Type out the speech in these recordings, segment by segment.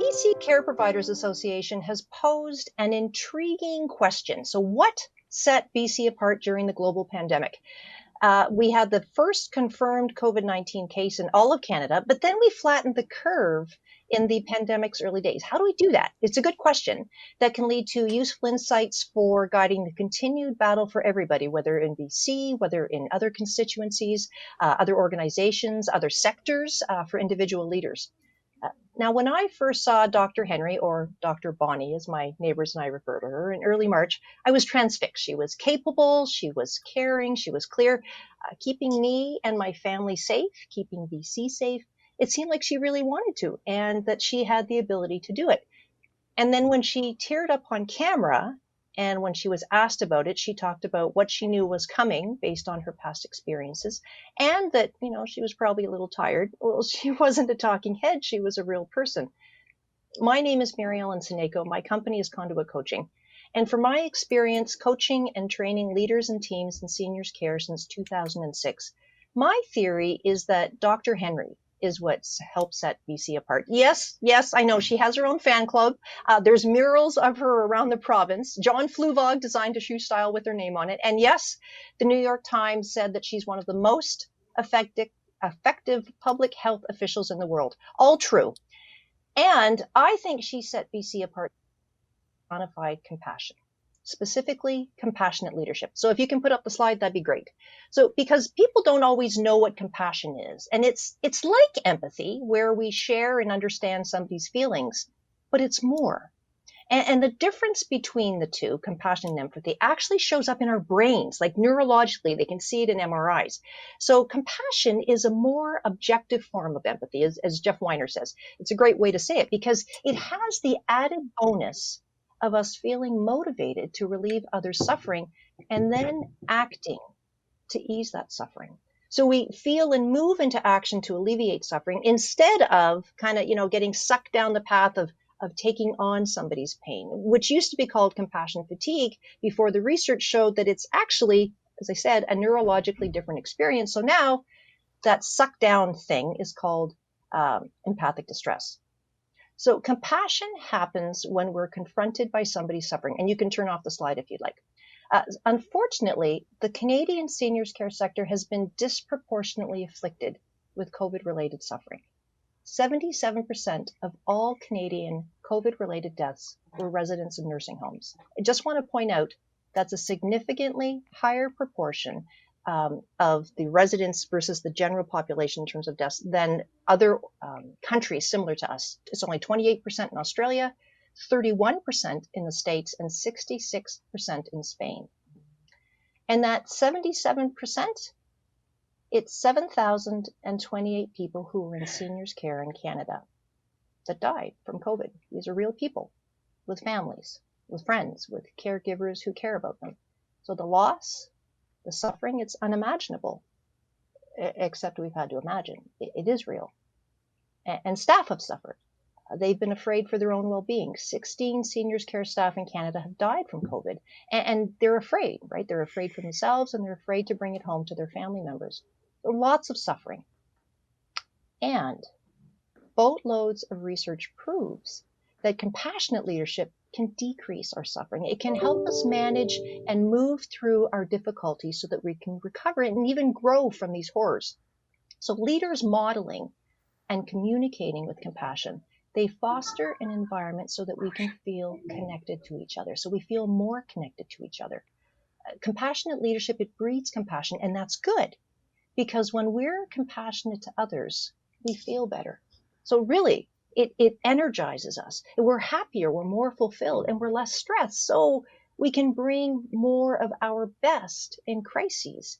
BC Care Providers Association has posed an intriguing question. So, what set BC apart during the global pandemic? We had the first confirmed COVID-19 case in all of Canada, but then we flattened the curve in the pandemic's early days. How do we do that? It's a good question that can lead to useful insights for guiding the continued battle for everybody, whether in BC, whether in other constituencies, other organizations, other sectors, for individual leaders. Now, when I first saw Dr. Henry, or Dr. Bonnie, as my neighbors and I refer to her, in early March, I was transfixed. She was capable, she was caring, she was clear, keeping me and my family safe, keeping BC safe. It seemed like she really wanted to, and that she had the ability to do it. And then when she teared up on camera, and when she was asked about it, she talked about what she knew was coming based on her past experiences, and that, she was probably a little tired. Well, she wasn't a talking head, she was a real person. My name is Mary Ellen Sanajko. My company is Conduit Coaching. And from my experience coaching and training leaders and teams in seniors care since 2006, my theory is that Dr. Henry is what's helped set BC apart. Yes, I know she has her own fan club. There's murals of her around the province. John Fluvog designed a shoe style with her name on it. And yes, the New York Times said that she's one of the most effective public health officials in the world. All true. And I think she set BC apart by personified compassion. Specifically, compassionate leadership. So if you can put up the slide, that'd be great. So because people don't always know what compassion is, and it's like empathy, where we share and understand somebody's feelings, but it's more. And the difference between the two, compassion and empathy, actually shows up in our brains, like neurologically. They can see it in MRIs. So compassion is a more objective form of empathy, as Jeff Weiner says. It's a great way to say it because it has the added bonus of us feeling motivated to relieve others' suffering and then acting to ease that suffering. So we feel and move into action to alleviate suffering instead of kind of, getting sucked down the path of taking on somebody's pain, which used to be called compassion fatigue before the research showed that it's actually, as I said, a neurologically different experience. So now that suck down thing is called empathic distress. So compassion happens when we're confronted by somebody's suffering, and you can turn off the slide if you'd like. Unfortunately, the Canadian seniors care sector has been disproportionately afflicted with COVID-related suffering. 77% of all Canadian COVID-related deaths were residents of nursing homes. I just want to point out that's a significantly higher proportion of the residents versus the general population in terms of deaths than other countries similar to us. It's only 28% in Australia, 31% in the States, and 66% in Spain. And that 77%, it's 7,028 people who were in seniors care in Canada that died from COVID. These are real people with families, with friends, with caregivers who care about them. So the loss, the suffering, it's unimaginable, except we've had to imagine. It is real. And staff have suffered. They've been afraid for their own well-being. 16 seniors care staff in Canada have died from COVID. And they're afraid, right? They're afraid for themselves, and they're afraid to bring it home to their family members. So lots of suffering. And boatloads of research proves that compassionate leadership can decrease our suffering. It can help us manage and move through our difficulties so that we can recover and even grow from these horrors. So leaders modeling and communicating with compassion, they foster an environment so that we can feel connected to each other. So we feel more connected to each other. Compassionate leadership, it breeds compassion, and that's good because when we're compassionate to others, we feel better. So really, it energizes us. We're happier, we're more fulfilled, and we're less stressed. So we can bring more of our best in crises.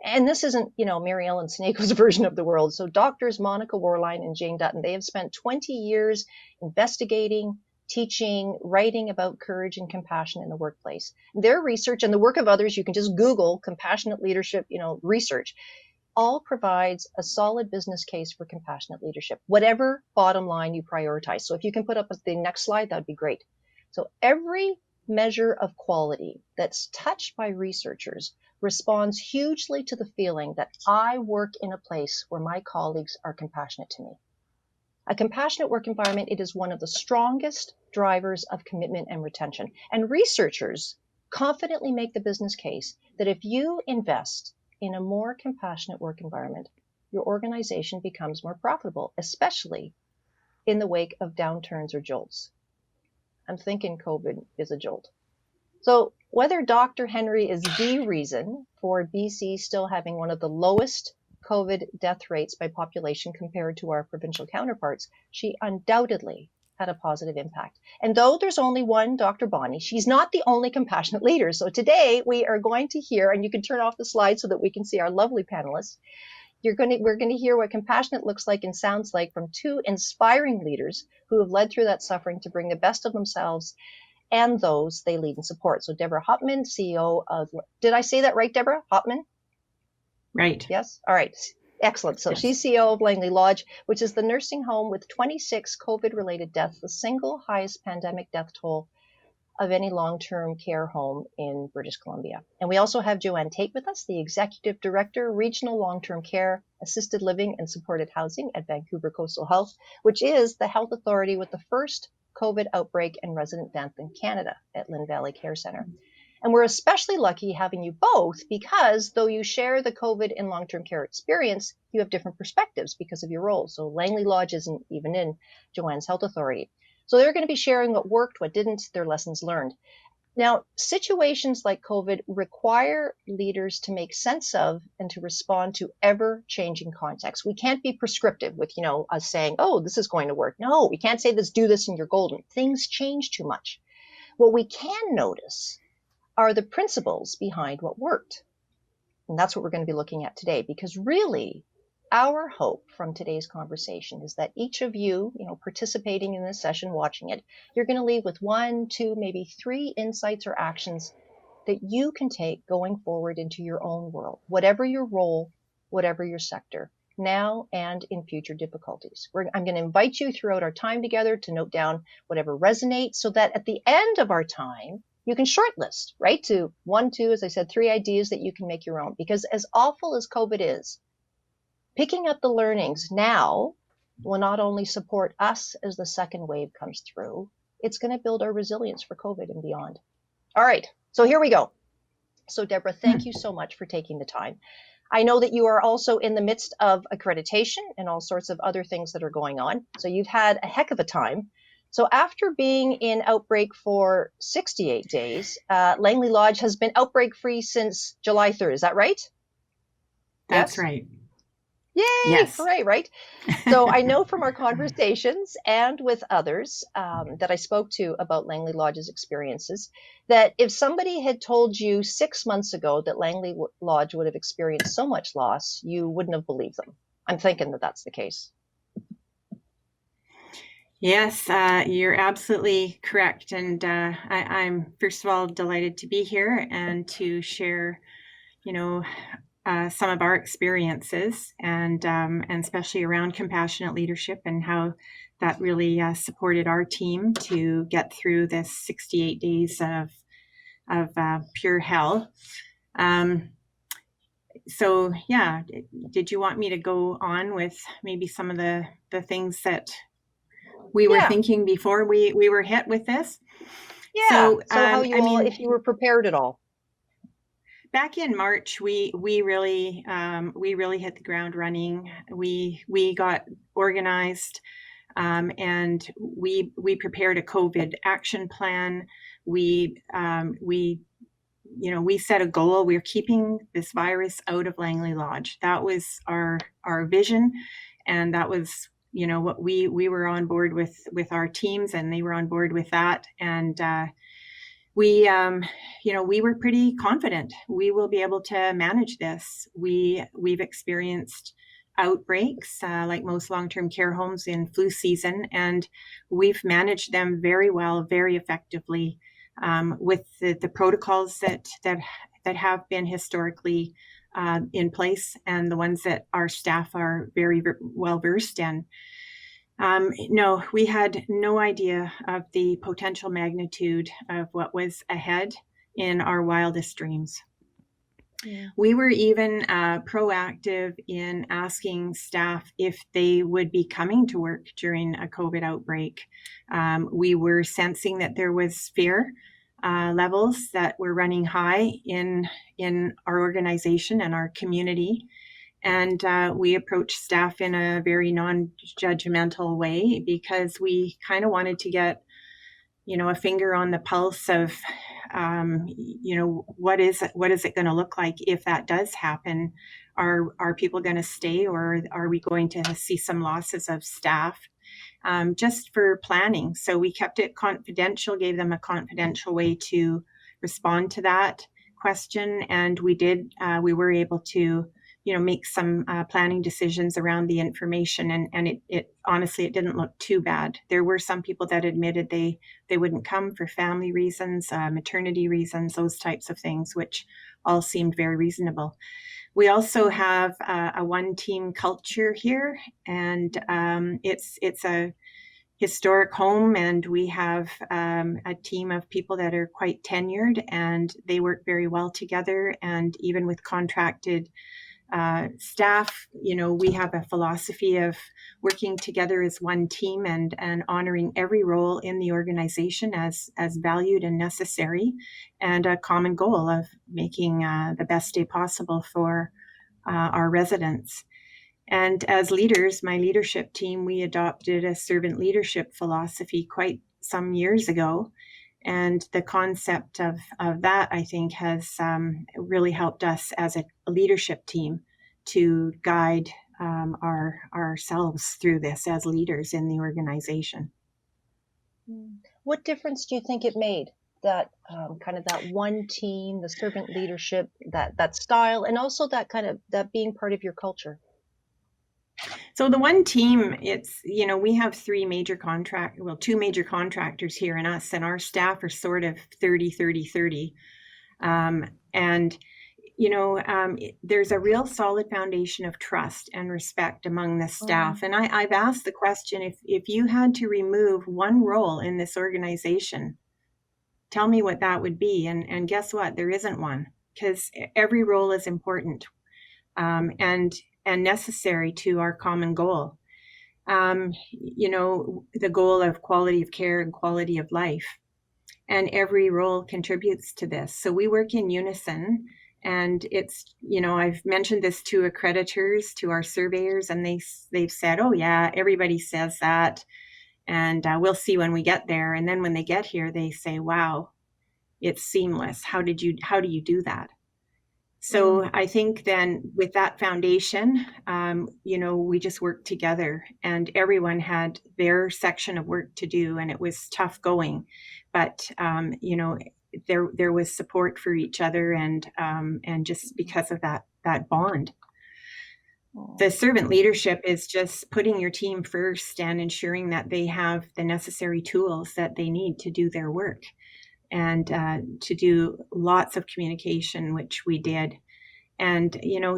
And this isn't, Mary Ellen Sanajko's version of the world. So doctors Monica Warline and Jane Dutton, they have spent 20 years investigating, teaching, writing about courage and compassion in the workplace. Their research and the work of others, you can just Google compassionate leadership, research, all provides a solid business case for compassionate leadership, whatever bottom line you prioritize. So if you can put up the next slide, that'd be great. So every measure of quality that's touched by researchers responds hugely to the feeling that I work in a place where my colleagues are compassionate to me. A compassionate work environment, it is one of the strongest drivers of commitment and retention. And researchers confidently make the business case that if you invest in a more compassionate work environment, your organization becomes more profitable, especially in the wake of downturns or jolts. I'm thinking COVID is a jolt. So whether Dr. Henry is the reason for BC still having one of the lowest COVID death rates by population compared to our provincial counterparts, she undoubtedly had a positive impact. And though there's only one Dr. Bonnie, she's not the only compassionate leader. So today we are going to hear, and you can turn off the slide so that we can see our lovely panelists. We're going to hear what compassionate looks like and sounds like from two inspiring leaders who have led through that suffering to bring the best of themselves and those they lead and support. So Deborah Hopman, CEO of, did I say that right, Deborah? Hopman? Right. Yes? All right. Excellent. So yes. She's CEO of Langley Lodge, which is the nursing home with 26 COVID-related deaths, the single highest pandemic death toll of any long-term care home in British Columbia. And we also have Joanne Tate with us, the Executive Director, Regional Long-Term Care, Assisted Living and Supported Housing at Vancouver Coastal Health, which is the health authority with the first COVID outbreak and resident death in Canada at Lynn Valley Care Centre. And we're especially lucky having you both because though you share the COVID and long-term care experience, you have different perspectives because of your roles. So Langley Lodge isn't even in Joanne's health authority. So they're going to be sharing what worked, what didn't, their lessons learned. Now, situations like COVID require leaders to make sense of and to respond to ever-changing contexts. We can't be prescriptive with, us saying, oh, this is going to work. No, we can't say this, do this, and you're golden. Things change too much. What we can notice are the principles behind what worked. And that's what we're going to be looking at today, because really, our hope from today's conversation is that each of you, participating in this session, watching it, you're going to leave with 1, 2, maybe 3 insights or actions that you can take going forward into your own world, whatever your role, whatever your sector, now and in future difficulties. I'm going to invite you throughout our time together to note down whatever resonates so that at the end of our time, you can shortlist, right, to 1, 2, as I said, 3 ideas that you can make your own. Because as awful as COVID is, picking up the learnings now will not only support us as the second wave comes through, it's going to build our resilience for COVID and beyond. All right, so here we go. So Deborah, thank you so much for taking the time. I know that you are also in the midst of accreditation and all sorts of other things that are going on. So you've had a heck of a time. So after being in outbreak for 68 days, Langley Lodge has been outbreak-free since July 3rd. Is that right? That's right. Yay! Yes. Hooray, right? So I know from our conversations and with others that I spoke to about Langley Lodge's experiences, that if somebody had told you 6 months ago that Langley Lodge would have experienced so much loss, you wouldn't have believed them. I'm thinking that that's the case. Yes, you're absolutely correct. And I'm, first of all, delighted to be here and to share, some of our experiences and especially around compassionate leadership and how that really supported our team to get through this 68 days of pure hell. So, yeah, did you want me to go on with maybe some of the things that we were thinking before we were hit with this? Yeah. So how you if you were prepared at all? Back in March, we really hit the ground running. We got organized, and we prepared a COVID action plan. We set a goal. We're keeping this virus out of Langley Lodge. That was our vision, and that was what we were on board with our teams, and they were on board with that. And we were pretty confident we will be able to manage this. We've experienced outbreaks like most long-term care homes in flu season, and we've managed them very well, very effectively with the protocols that have been historically in place, and the ones that our staff are very well versed in. No, we had no idea of the potential magnitude of what was ahead in our wildest dreams. We were even proactive in asking staff if they would be coming to work during a COVID outbreak. We were sensing that there was fear levels that were running high in our organization and our community. And we approached staff in a very non-judgmental way because we kind of wanted to get, a finger on the pulse of, what is it going to look like if that does happen? Are people going to stay, or are we going to see some losses of staff? Just for planning. So we kept it confidential, gave them a confidential way to respond to that question. And we were able to, make some planning decisions around the information. And it honestly, it didn't look too bad. There were some people that admitted they wouldn't come for family reasons, maternity reasons, those types of things, which all seemed very reasonable. We also have a one-team culture here, and it's a historic home, and we have a team of people that are quite tenured, and they work very well together. And even with contracted staff, we have a philosophy of working together as one team and honoring every role in the organization as valued and necessary, and a common goal of making the best day possible for our residents. And as leaders, my leadership team, we adopted a servant leadership philosophy quite some years ago. And the concept of that, I think, has really helped us as a leadership team to guide ourselves through this as leaders in the organization. What difference do you think it made, that kind of that one team, the servant leadership, that style, and also that kind of that being part of your culture? So the one team, it's, we have two major contractors here and us, and our staff are sort of 30-30-30. And, there's a real solid foundation of trust and respect among the staff. And I've asked the question, if you had to remove one role in this organization, tell me what that would be. And guess what? There isn't one, because every role is important. And necessary to our common goal. The goal of quality of care and quality of life. And every role contributes to this. So we work in unison. And it's, I've mentioned this to accreditors, to our surveyors, and they've said, oh yeah, everybody says that. And we'll see when we get there. And then when they get here, they say, wow, it's seamless. How do you do that? So I think then with that foundation, we just worked together, and everyone had their section of work to do, and it was tough going, but there was support for each other, and just because of that bond. The servant leadership is just putting your team first and ensuring that they have the necessary tools that they need to do their work. And to do lots of communication, which we did, and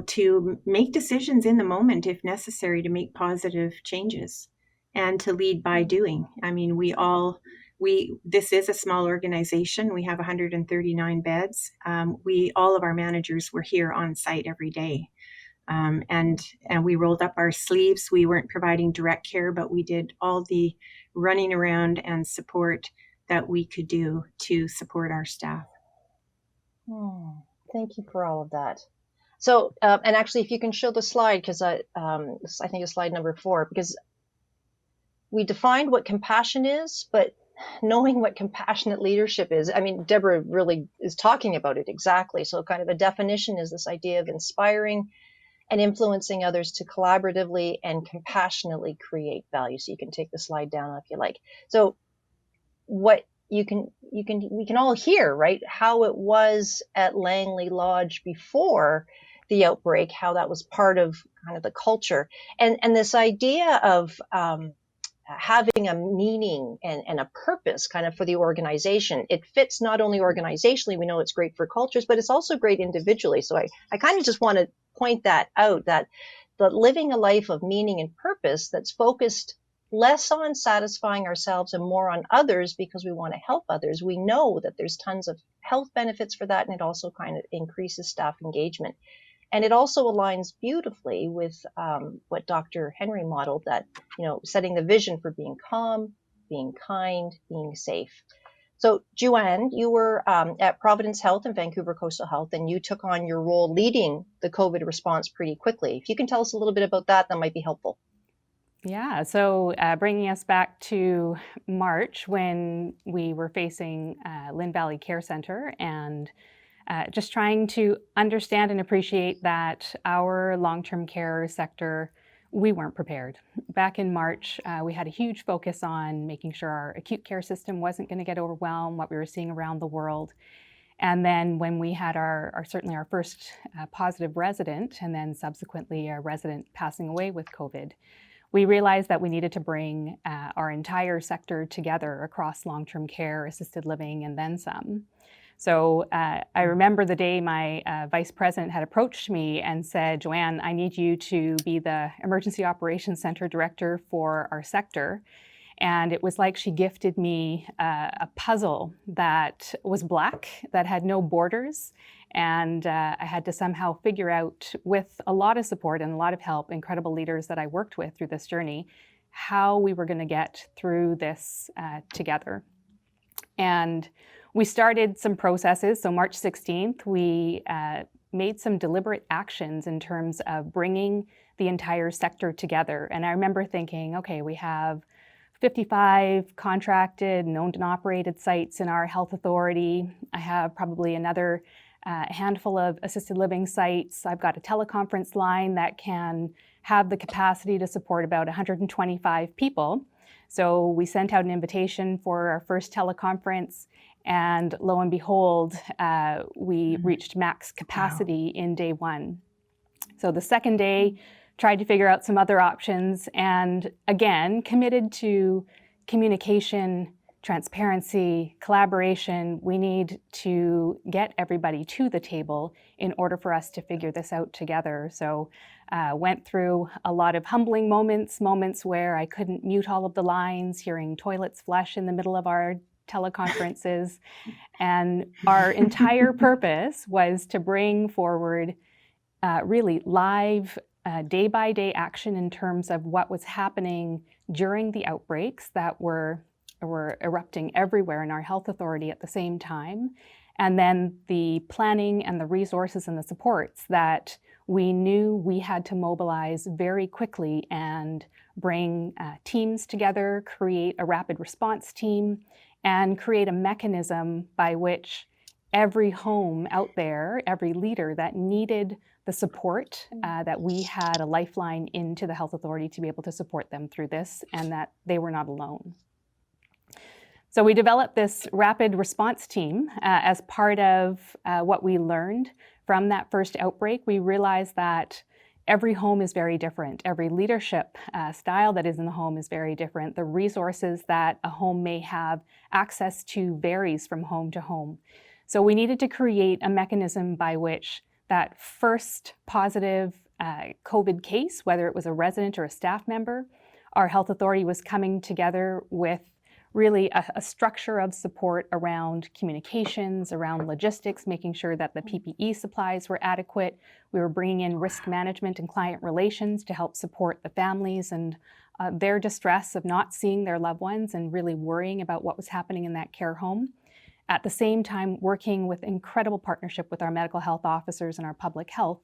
to make decisions in the moment if necessary, to make positive changes, and to lead by doing. I mean, this is a small organization. We have 139 beds. All of our managers were here on site every day, and we rolled up our sleeves. We weren't providing direct care, but we did all the running around and support that we could do to support our staff. Thank you for all of that. So, and actually, if you can show the slide, because I think it's slide number 4, because we defined what compassion is, but knowing what compassionate leadership is, I mean, Deborah really is talking about it exactly. So kind of a definition is this idea of inspiring and influencing others to collaboratively and compassionately create value. So you can take the slide down if you like. So what we can all hear, right, how it was at Langley Lodge before the outbreak, how that was part of kind of the culture, and this idea of having a meaning and a purpose kind of for the organization. It fits not only organizationally, we know it's great for cultures, but it's also great individually. So I kind of just want to point that out, that living a life of meaning and purpose that's focused less on satisfying ourselves and more on others because we want to help others. We know that there's tons of health benefits for that, and it also kind of increases staff engagement. And it also aligns beautifully with what Dr. Henry modeled, that, setting the vision for being calm, being kind, being safe. So, Joanne, you were at Providence Health and Vancouver Coastal Health, and you took on your role leading the COVID response pretty quickly. If you can tell us a little bit about that, that might be helpful. Yeah, so bringing us back to March when we were facing Lynn Valley Care Centre, and just trying to understand and appreciate that our long-term care sector, we weren't prepared. Back in March, we had a huge focus on making sure our acute care system wasn't going to get overwhelmed, what we were seeing around the world. And then when we had certainly our first positive resident, and then subsequently a resident passing away with COVID, we realized that we needed to bring our entire sector together across long-term care, assisted living, and then some. So I remember the day my vice president had approached me and said, Joanne, I need you to be the Emergency Operations Center director for our sector. And it was like she gifted me a puzzle that was black, that had no borders. And I had to somehow figure out, with a lot of support and a lot of help, incredible leaders that I worked with through this journey, how we were going to get through this together. And we started some processes. So March 16th, we made some deliberate actions in terms of bringing the entire sector together. And I remember thinking, okay, we have 55 contracted and owned and operated sites in our health authority. I have probably another handful of assisted living sites. I've got a teleconference line that can have the capacity to support about 125 people. So we sent out an invitation for our first teleconference, and lo and behold, we reached max capacity in day one. So the second day, tried to figure out some other options, and again, committed to communication, transparency, collaboration. We need to get everybody to the table in order for us to figure this out together. So went through a lot of humbling moments where I couldn't mute all of the lines, hearing toilets flush in the middle of our teleconferences. And our entire purpose was to bring forward really live day-by-day action in terms of what was happening during the outbreaks that were erupting everywhere in our health authority at the same time, and then the planning and the resources and the supports that we knew we had to mobilize very quickly and bring teams together, create a rapid response team, and create a mechanism by which every home out there, every leader that needed the support, that we had a lifeline into the health authority to be able to support them through this, and that they were not alone. So we developed this rapid response team as part of what we learned from that first outbreak. We realized that every home is very different. Every leadership style that is in the home is very different. The resources that a home may have access to varies from home to home. So we needed to create a mechanism by which that first positive COVID case, whether it was a resident or a staff member, our health authority was coming together with really a structure of support around communications, around logistics, making sure that the PPE supplies were adequate. We were bringing in risk management and client relations to help support the families and their distress of not seeing their loved ones and really worrying about what was happening in that care home. At the same time, working with incredible partnership with our medical health officers and our public health,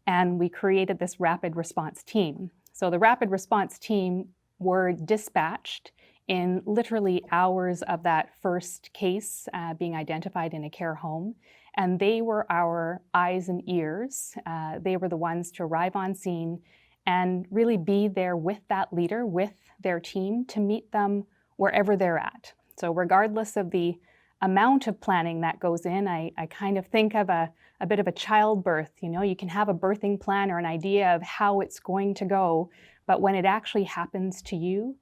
and we created this rapid response team. So the rapid response team were dispatched in literally hours of that first case being identified in a care home, and they were our eyes and ears. They were the ones to arrive on scene and really be there with that leader, with their team, to meet them wherever they're at. So regardless of the amount of planning that goes in, I kind of think of a bit of a childbirth. You know, you can have a birthing plan or an idea of how it's going to go, but when it actually happens to you,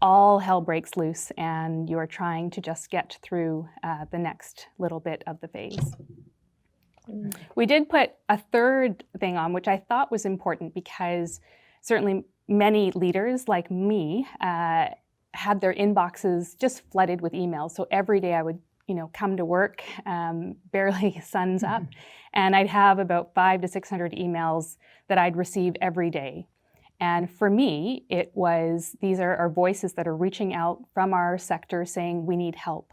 all hell breaks loose and you are trying to just get through the next little bit of the phase. We did put a third thing on, which I thought was important because certainly many leaders like me had their inboxes just flooded with emails. So every day I would, come to work, barely sun's up, and I'd have about 500 to 600 emails that I'd receive every day. And for me, it was, these are our voices that are reaching out from our sector saying we need help.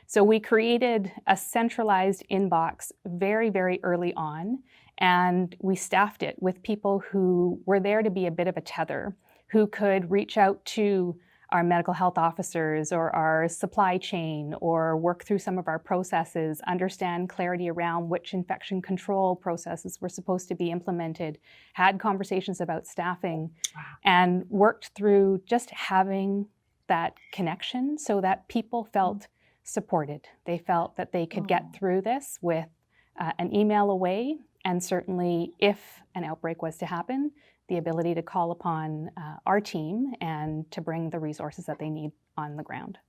So we created a centralized inbox very, very early on, and we staffed it with people who were there to be a bit of a tether, who could reach out to our medical health officers or our supply chain, or work through some of our processes, understand clarity around which infection control processes were supposed to be implemented, had conversations about staffing, and worked through just having that connection so that people felt supported. They felt that they could get through this with an email away, and certainly if an outbreak was to happen, the ability to call upon our team and to bring the resources that they need on the ground.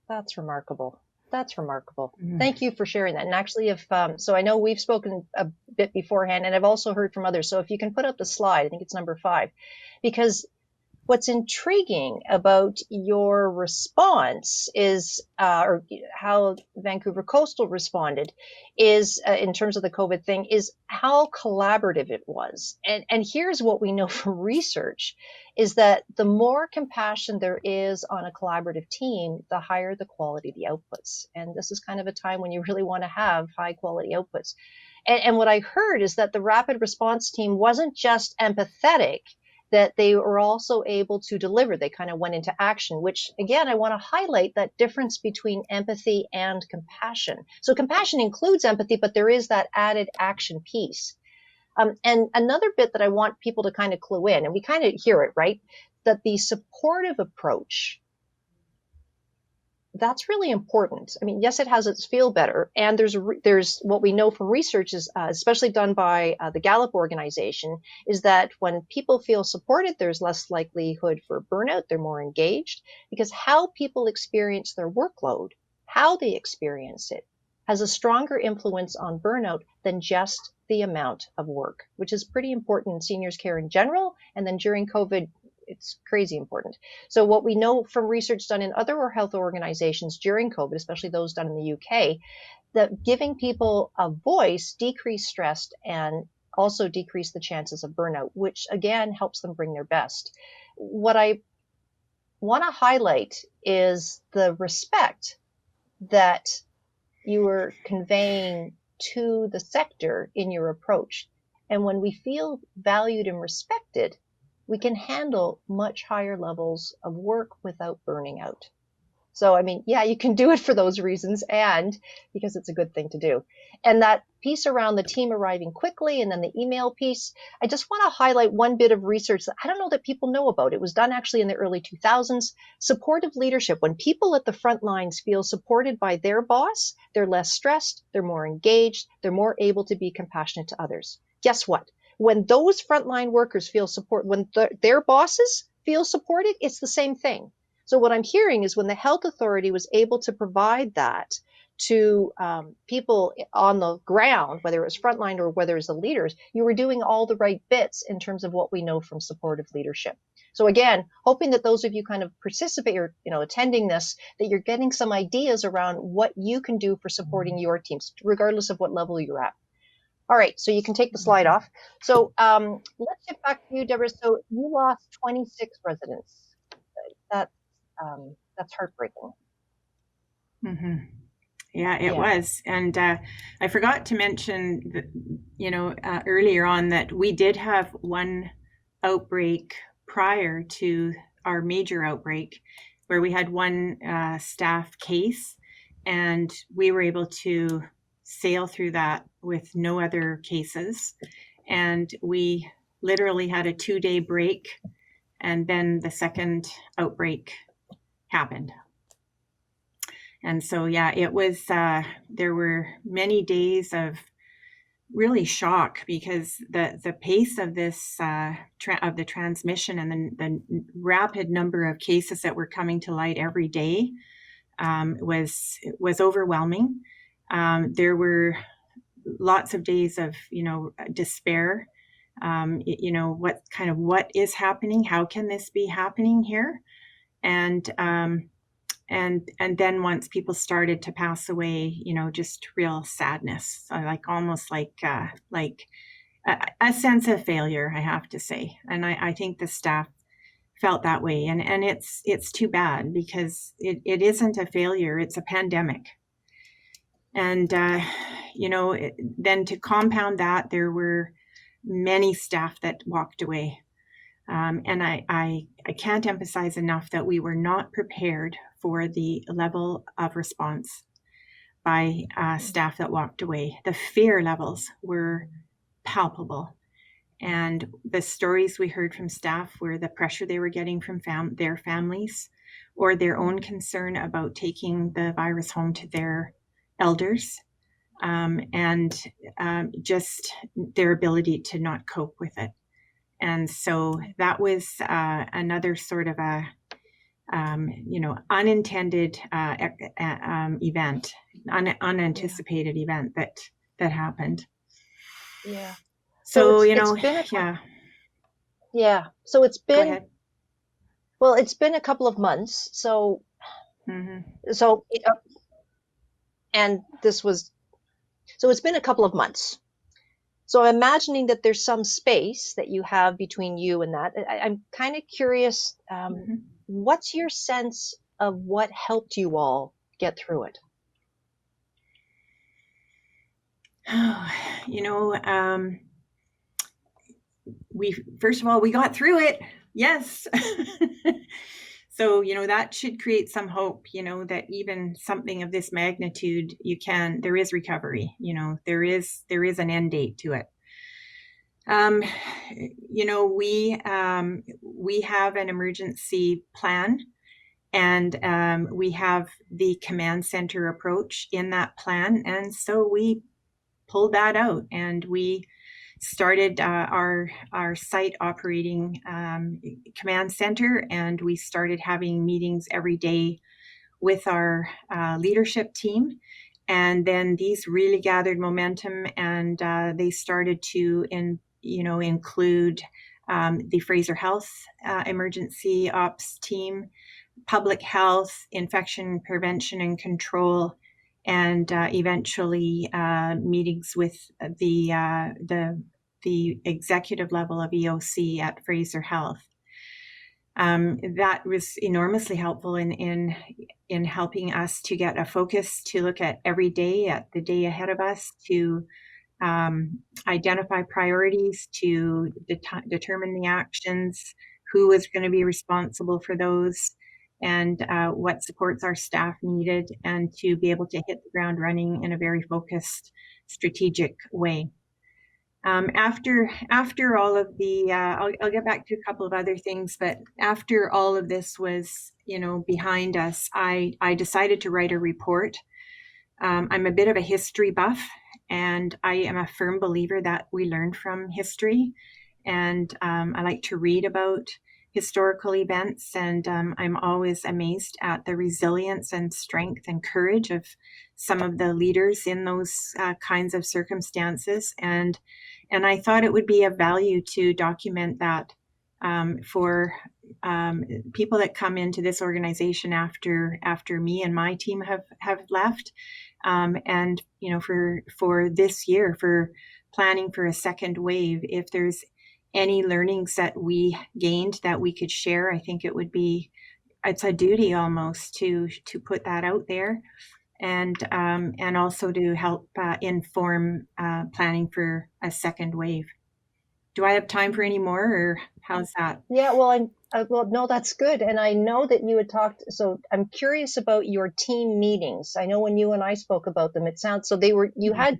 That's remarkable. That's remarkable. Thank you for sharing that. And actually, so I know we've spoken a bit beforehand, and I've also heard from others. So if you can put up the slide, I think it's number 5, because what's intriguing about your response is, or how Vancouver Coastal responded is, in terms of the COVID thing, is how collaborative it was. And here's what we know from research, is that the more compassion there is on a collaborative team, the higher the quality of the outputs. And this is kind of a time when you really want to have high quality outputs. And what I heard is that the rapid response team wasn't just empathetic, that they were also able to deliver. They kind of went into action, which again, I want to highlight that difference between empathy and compassion. So compassion includes empathy, but there is that added action piece. And another bit that I want people to kind of clue in, and we kind of hear it, right? That the supportive approach, that's really important. I mean, yes, it has its feel better. And there's what we know from research is, especially done by the Gallup organization, is that when people feel supported, there's less likelihood for burnout. They're more engaged, because how people experience their workload, how they experience it, has a stronger influence on burnout than just the amount of work, which is pretty important in seniors care in general. And then during COVID, it's crazy important. So what we know from research done in other health organizations during COVID, especially those done in the UK, that giving people a voice decreased stress and also decreased the chances of burnout, which again helps them bring their best. What I want to highlight is the respect that you were conveying to the sector in your approach. And when we feel valued and respected, we can handle much higher levels of work without burning out. So, I mean, yeah, you can do it for those reasons and because it's a good thing to do. And that piece around the team arriving quickly and then the email piece, I just want to highlight one bit of research that I don't know that people know about. It was done actually in the early 2000s. Supportive leadership. When people at the front lines feel supported by their boss, they're less stressed, they're more engaged, they're more able to be compassionate to others. Guess what? When those frontline workers feel support, when their bosses feel supported, it's the same thing. So what I'm hearing is when the health authority was able to provide that to people on the ground, whether it was frontline or whether it was the leaders, you were doing all the right bits in terms of what we know from supportive leadership. So again, hoping that those of you kind of participate or attending this, that you're getting some ideas around what you can do for supporting your teams, regardless of what level you're at. All right, so you can take the slide off. So let's get back to you, Deborah. So you lost 26 residents. That's heartbreaking. Mm-hmm. Yeah, it was. And I forgot to mention that, earlier on that we did have one outbreak prior to our major outbreak where we had one staff case, and we were able to sail through that with no other cases. And we literally had a 2-day break, and then the second outbreak happened. And so, yeah, it was, there were many days of really shock because the pace of this, of the transmission and the rapid number of cases that were coming to light every day was overwhelming. There were lots of days of, despair. what is happening? How can this be happening here? And then once people started to pass away, just real sadness, almost like a sense of failure, I have to say. And I think the staff felt that way. And it's too bad, because it isn't a failure, it's a pandemic. And, then to compound that, there were many staff that walked away. And I can't emphasize enough that we were not prepared for the level of response by staff that walked away. The fear levels were palpable. And the stories we heard from staff were the pressure they were getting from their families, or their own concern about taking the virus home to their elders, and just their ability to not cope with it. And so that was another sort of a, unintended event, unanticipated event that happened. Yeah. So, Yeah. So it's Go been, ahead. well, it's been a couple of months. So, and this was, so it's been a couple of months. So I'm imagining that there's some space that you have between you and that. I'm kind of curious, what's your sense of what helped you all get through it? First of all, we got through it. Yes. So, that should create some hope, that even something of this magnitude, there is recovery, there is an end date to it. We have an emergency plan, and we have the command center approach in that plan. And so we pulled that out, and we started our site operating command center, and we started having meetings every day with our leadership team. And then these really gathered momentum, and they started to include the Fraser Health emergency ops team, public health, infection prevention and control, and eventually meetings with the executive level of EOC at Fraser Health. That was enormously helpful in helping us to get a focus to look at every day, at the day ahead of us, to identify priorities, to determine the actions, who was going to be responsible for those, and what supports our staff needed, and to be able to hit the ground running in a very focused, strategic way. After all of the, I'll get back to a couple of other things, but after all of this was, behind us, I decided to write a report. I'm a bit of a history buff, and I am a firm believer that we learn from history. And I like to read about historical events, and I'm always amazed at the resilience and strength and courage of some of the leaders in those kinds of circumstances. And I thought it would be of value to document that for people that come into this organization after me and my team have left, and for this year, for planning for a second wave, if there's any learnings that we gained that we could share, I think it's a duty almost to put that out there, and also to help inform planning for a second wave. Do I have time for any more, or how's that? Yeah, well, no, that's good. And I know that you had talked, so I'm curious about your team meetings. I know when you and I spoke about them, it sounds, so you had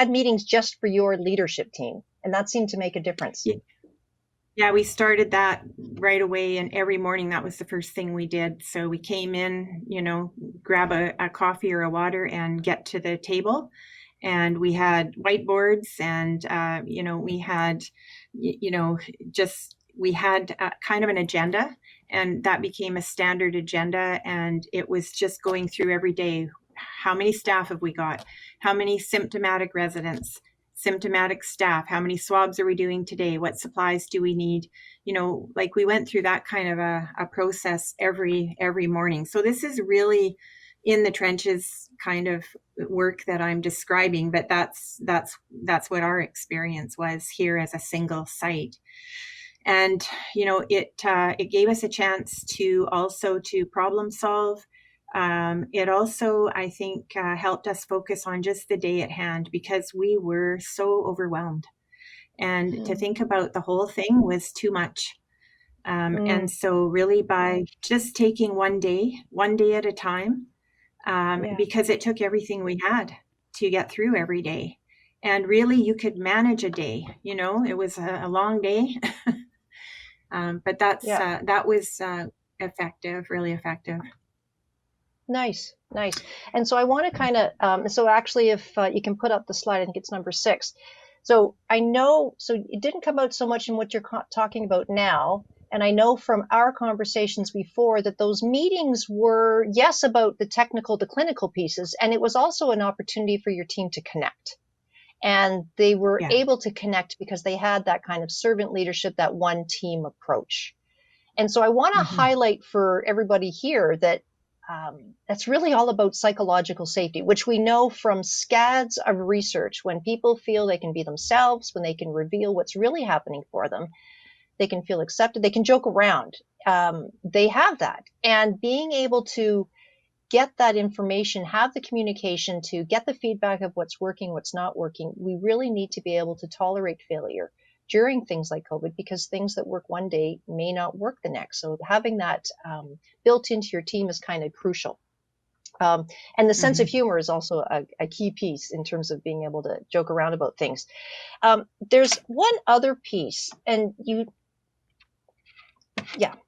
meetings just for your leadership team, and that seemed to make a difference. Yeah, we started that right away, and every morning that was the first thing we did. So we came in, grab a coffee or a water and get to the table. And we had whiteboards, and, we had, we had kind of an agenda, and that became a standard agenda. And it was just going through every day. How many staff have we got? How many symptomatic residents? symptomatic staff, how many swabs are we doing today, what supplies do we need, like we went through that kind of a process every morning. So this is really in the trenches kind of work that I'm describing, but that's what our experience was here as a single site. And it gave us a chance to also to problem solve. It also, I think, helped us focus on just the day at hand, because we were so overwhelmed, and to think about the whole thing was too much. And so really by just taking one day at a time, because it took everything we had to get through every day. And really you could manage a day, it was a long day, but that was effective, really effective. Nice. And so I want to kind of, so actually if you can put up the slide, I think it's number 6. So I know, so it didn't come out so much in what you're talking about now. And I know from our conversations before that those meetings were, yes, about the technical, the clinical pieces, and it was also an opportunity for your team to connect. And they were able to connect because they had that kind of servant leadership, that one team approach. And so I want to highlight for everybody here that that's really all about psychological safety, which we know from scads of research. When people feel they can be themselves, when they can reveal what's really happening for them, they can feel accepted, they can joke around. They have that. And being able to get that information, have the communication to get the feedback of what's working, what's not working, we really need to be able to tolerate failure during things like COVID, because things that work one day may not work the next. So having that built into your team is kind of crucial. And the sense of humor is also a key piece in terms of being able to joke around about things. There's one other piece, and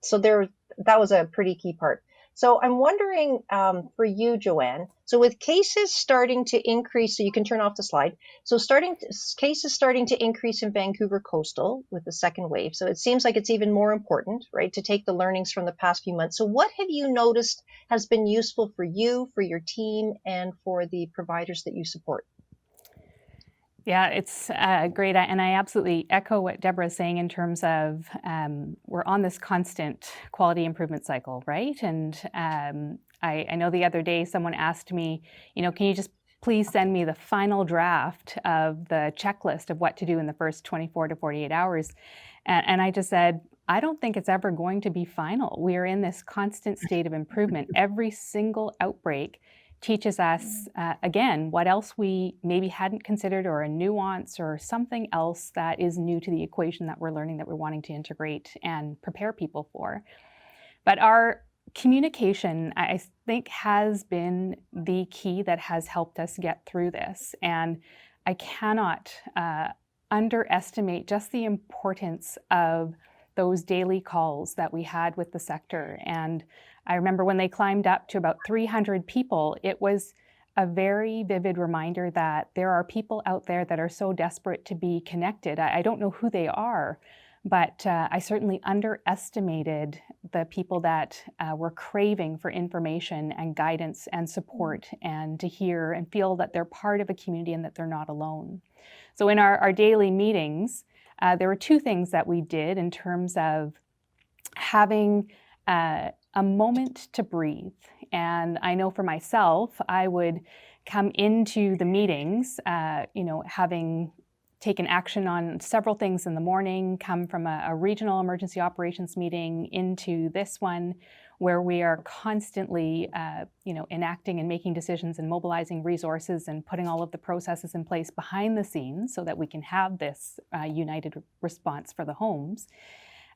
so that was a pretty key part. So I'm wondering for you, Joanne, so with cases starting to increase, so you can turn off the slide. So cases starting to increase in Vancouver Coastal with the second wave. So it seems like it's even more important, right, to take the learnings from the past few months. So what have you noticed has been useful for you, for your team, and for the providers that you support? Yeah, it's great. And I absolutely echo what Deborah's saying in terms of we're on this constant quality improvement cycle, right? And I know the other day someone asked me, can you just please send me the final draft of the checklist of what to do in the first 24 to 48 hours? And I just said, I don't think it's ever going to be final. We are in this constant state of improvement. Every single outbreak teaches us, again, what else we maybe hadn't considered, or a nuance or something else that is new to the equation that we're learning, that we're wanting to integrate and prepare people for. But our communication, I think, has been the key that has helped us get through this. And I cannot underestimate just the importance of those daily calls that we had with the sector. And I remember when they climbed up to about 300 people, it was a very vivid reminder that there are people out there that are so desperate to be connected. I don't know who they are, but I certainly underestimated the people that were craving for information and guidance and support, and to hear and feel that they're part of a community and that they're not alone. So in our daily meetings, there were 2 things that we did in terms of having a moment to breathe. And I know for myself, I would come into the meetings, having taken action on several things in the morning, come from a regional emergency operations meeting into this one, where we are constantly, enacting and making decisions and mobilizing resources and putting all of the processes in place behind the scenes so that we can have this united response for the homes.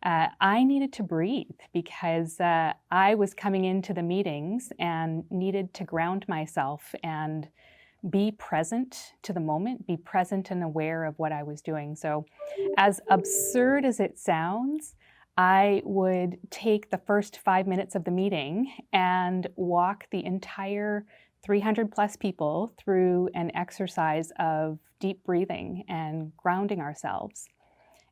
I needed to breathe because I was coming into the meetings and needed to ground myself and be present to the moment, be present and aware of what I was doing. So as absurd as it sounds, I would take the first 5 minutes of the meeting and walk the entire 300 plus people through an exercise of deep breathing and grounding ourselves.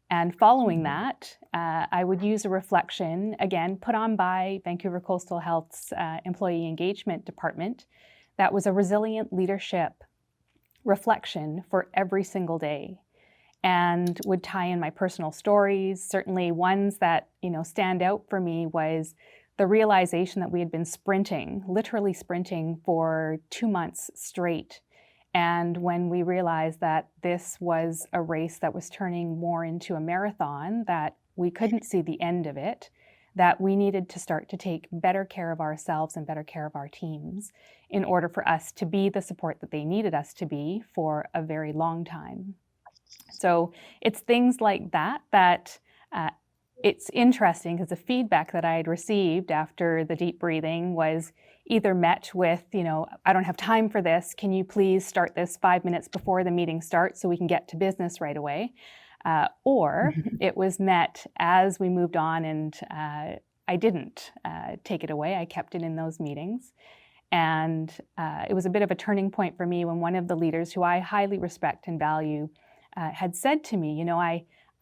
And following that, I would use a reflection, again, put on by Vancouver Coastal Health's Employee Engagement Department. That was a resilient leadership reflection for every single day, and would tie in my personal stories. Certainly ones that, stand out for me was the realization that we had been sprinting, literally sprinting for 2 months straight. And when we realized that this was a race that was turning more into a marathon, that we couldn't see the end of it, that we needed to start to take better care of ourselves and better care of our teams in order for us to be the support that they needed us to be for a very long time. So it's things like that it's interesting, because the feedback that I had received after the deep breathing was either met with, I don't have time for this. Can you please start this 5 minutes before the meeting starts so we can get to business right away? Or it was met as we moved on, and I didn't take it away. I kept it in those meetings. And it was a bit of a turning point for me when one of the leaders, who I highly respect and value, had said to me,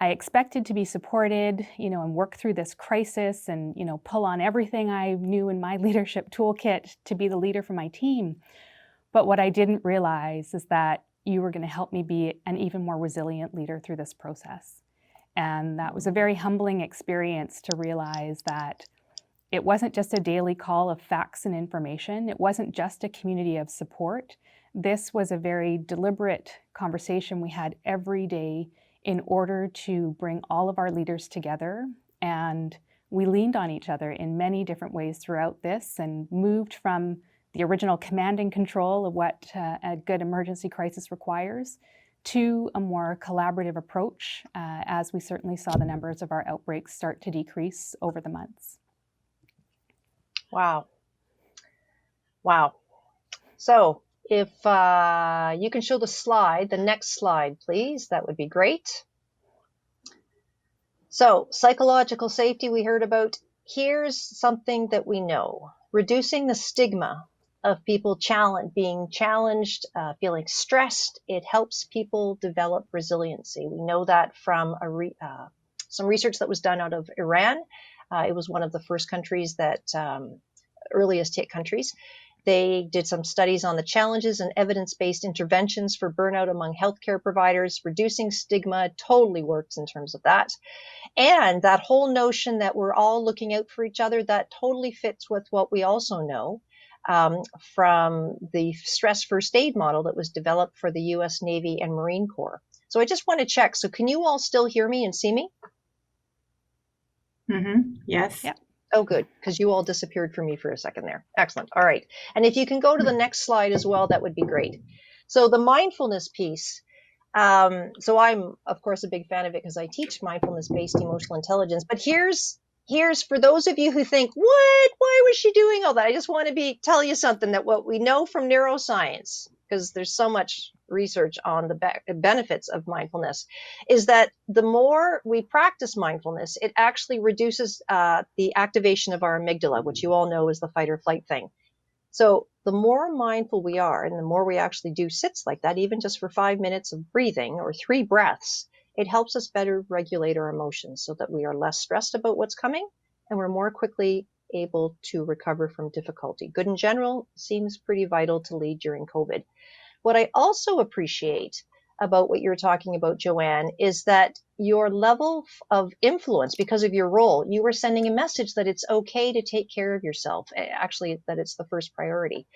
I expected to be supported, and work through this crisis and, pull on everything I knew in my leadership toolkit to be the leader for my team. But what I didn't realize is that you were going to help me be an even more resilient leader through this process. And that was a very humbling experience to realize that it wasn't just a daily call of facts and information. It wasn't just a community of support. This was a very deliberate conversation we had every day in order to bring all of our leaders together. And we leaned on each other in many different ways throughout this, and moved from the original command and control of what a good emergency crisis requires to a more collaborative approach, as we certainly saw the numbers of our outbreaks start to decrease over the months. Wow. So if you can show the next slide, please, that would be great. So psychological safety we heard about. Here's something that we know: reducing the stigma of people being challenged, feeling stressed. It helps people develop resiliency. We know that from some research that was done out of Iran. It was one of the first countries earliest hit countries. They did some studies on the challenges and evidence-based interventions for burnout among healthcare providers. Reducing stigma totally works in terms of that. And that whole notion that we're all looking out for each other, that totally fits with what we also know from the stress first aid model that was developed for the US Navy and Marine Corps. So I just want to check. So can you all still hear me and see me? Yes. Yeah. Oh, good, because you all disappeared for me for a second there. Excellent. All right. And if you can go to the next slide as well, that would be great. So the mindfulness piece. So I'm, of course, a big fan of it because I teach mindfulness-based emotional intelligence. But here's for those of you who think, what? Why was she doing all that? I just want to tell you something, that what we know from neuroscience, because there's so much research on the benefits of mindfulness, is that the more we practice mindfulness, it actually reduces the activation of our amygdala, which you all know is the fight or flight thing. So the more mindful we are, and the more we actually do sits like that, even just for 5 minutes of breathing or 3 breaths, it helps us better regulate our emotions so that we are less stressed about what's coming, and we're more quickly able to recover from difficulty. Good in general seems pretty vital to lead during COVID. What I also appreciate about what you're talking about, Joanne, is that your level of influence, because of your role, you were sending a message that it's okay to take care of yourself. Actually, that it's the first priority.